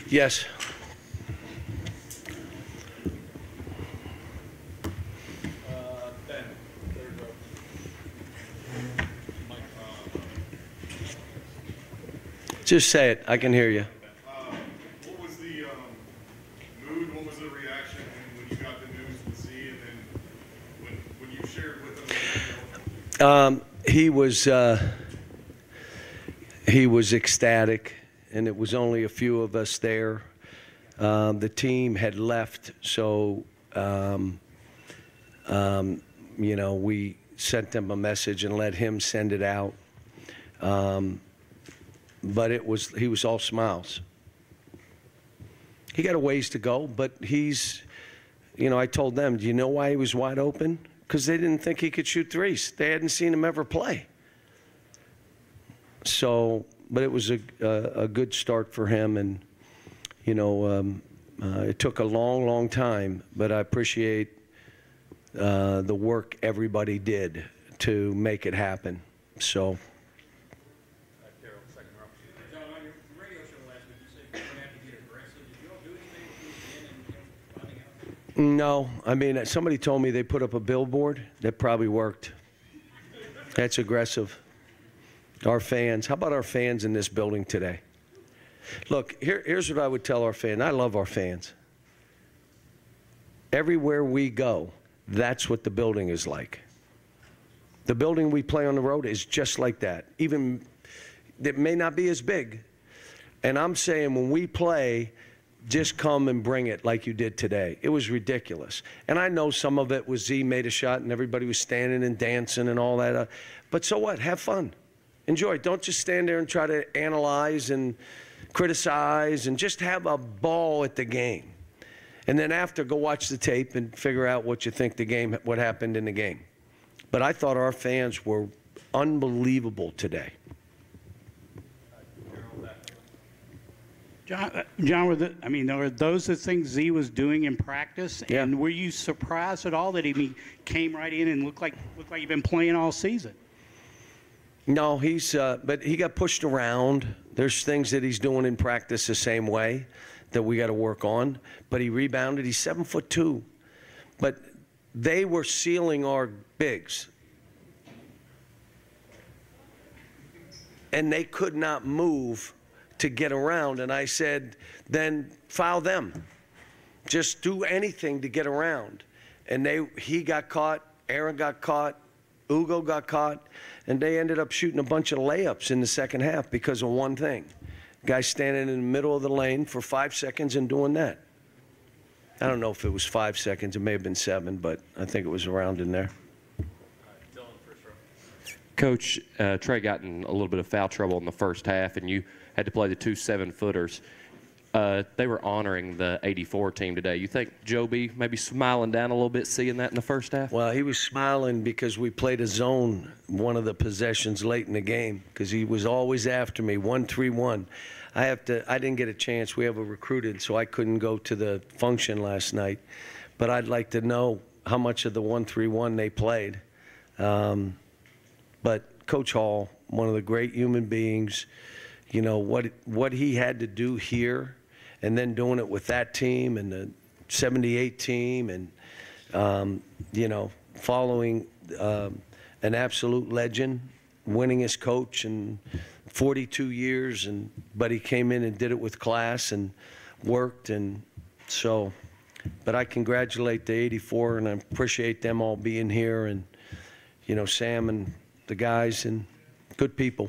Yes. Ben, third row. Just say it. I can hear you. What was the mood? What was the reaction when you got the news with Z, and then when you shared with him? He was ecstatic, and it was only a few of us there. The team had left, so you know, we sent them a message and let him send it out. But he was all smiles. He got a ways to go, but he's, you know, I told them, do you know why he was wide open? Because they didn't think he could shoot threes. They hadn't seen him ever play. So, but it was a good start for him, and, you know, it took a long, long time, but I appreciate the work everybody did to make it happen. So. No, I mean, somebody told me they put up a billboard. That probably worked. That's aggressive. Our fans, how about our fans in this building today? Look, here's what I would tell our fans. I love our fans. Everywhere we go, that's what the building is like. The building we play on the road is just like that. Even, it may not be as big. And I'm saying when we play, just come and bring it like you did today. It was ridiculous. And I know some of it was Z made a shot and everybody was standing and dancing and all that. But so what? Have fun. Enjoy. Don't just stand there and try to analyze and criticize, and just have a ball at the game. And then after, go watch the tape and figure out what you think what happened in the game. But I thought our fans were unbelievable today. John, were those the things Z was doing in practice? Yeah. And were you surprised at all that he came right in and looked like he'd been playing all season? No, but he got pushed around. There's things that he's doing in practice the same way that we got to work on. But he rebounded. He's 7'2". But they were sealing our bigs. And they could not move to get around, and I said, then foul them. Just do anything to get around. And he got caught, Aaron got caught, Ugo got caught, and they ended up shooting a bunch of layups in the second half because of one thing. Guy standing in the middle of the lane for 5 seconds and doing that. I don't know if it was 5 seconds, it may have been 7, but I think it was around in there. Coach, Trey got in a little bit of foul trouble in the first half, and you had to play the 2 7-footers. They were honoring the '84 team today. You think Joe B maybe smiling down a little bit seeing that in the first half? Well, he was smiling because we played a zone one of the possessions late in the game, because he was always after me, 1-3-1. I didn't get a chance. We have a recruited, so I couldn't go to the function last night. But I'd like to know how much of the 1-3-1 they played. But Coach Hall, one of the great human beings, you know, what he had to do here, and then doing it with that team and the 78 team, and, you know, following an absolute legend, winning as coach in 42 years, but he came in and did it with class and worked, and so, but I congratulate the '84, and I appreciate them all being here, and, you know, Sam and the guys, and good people.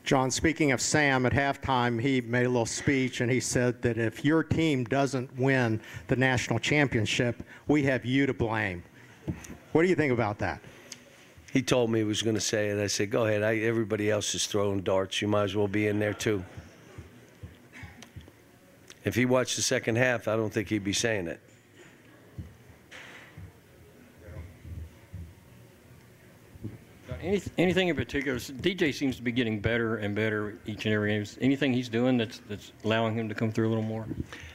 John, speaking of Sam, at halftime he made a little speech and he said that if your team doesn't win the national championship, we have you to blame. What do you think about that? He told me he was going to say it. I said, go ahead. Everybody else is throwing darts. You might as well be in there too. If he watched the second half, I don't think he'd be saying it. Anything in particular? DJ seems to be getting better and better each and every game. Anything he's doing that's allowing him to come through a little more?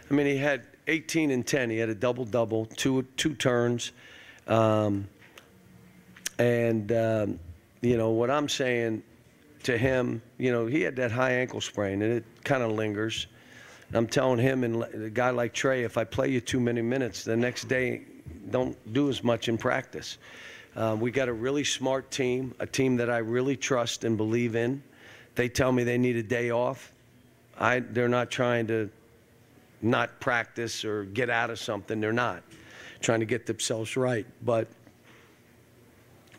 I mean, he had 18 and 10. He had a double-double, two turns. You know, what I'm saying, to him, you know, he had that high ankle sprain, and it kind of lingers. And I'm telling him and a guy like Trey, if I play you too many minutes, the next day don't do as much in practice. We got a really smart team, a team that I really trust and believe in. They tell me they need a day off. They're not trying to not practice or get out of something. They're not trying to get themselves right. But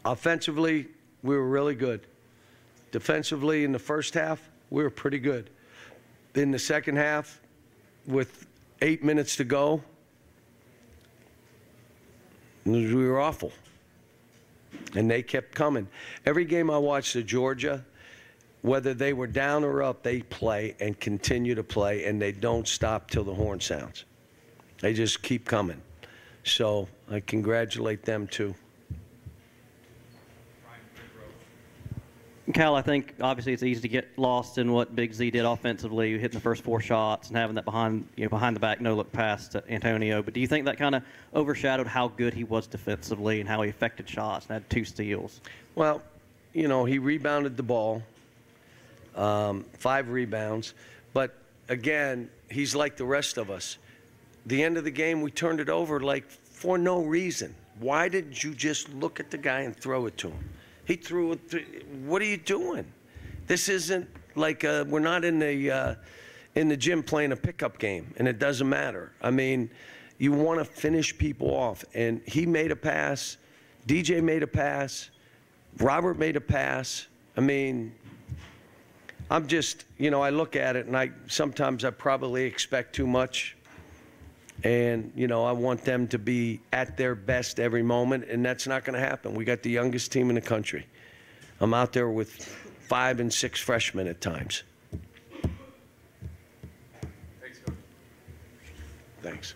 offensively, we were really good. Defensively, in the first half, we were pretty good. In the second half, with 8 minutes to go, we were awful. And they kept coming. Every game I watched at Georgia, whether they were down or up, they play and continue to play, and they don't stop till the horn sounds. They just keep coming. So I congratulate them, too. Cal, I think obviously it's easy to get lost in what Big Z did offensively, hitting the first 4 shots and having that behind the back no look pass to Antonio. But do you think that kind of overshadowed how good he was defensively and how he affected shots and had 2 steals? Well, you know, he rebounded the ball, 5 rebounds. But again, he's like the rest of us. The end of the game, we turned it over like for no reason. Why didn't you just look at the guy and throw it to him? He threw it. What are you doing? This isn't like we're not in the gym playing a pickup game, and it doesn't matter. I mean, you want to finish people off, and he made a pass. DJ made a pass. Robert made a pass. I mean, I'm just, you know, I look at it, and sometimes I probably expect too much. And, you know, I want them to be at their best every moment, and that's not going to happen. We got the youngest team in the country. I'm out there with 5 and 6 freshmen at times. Thanks, Coach. Thanks.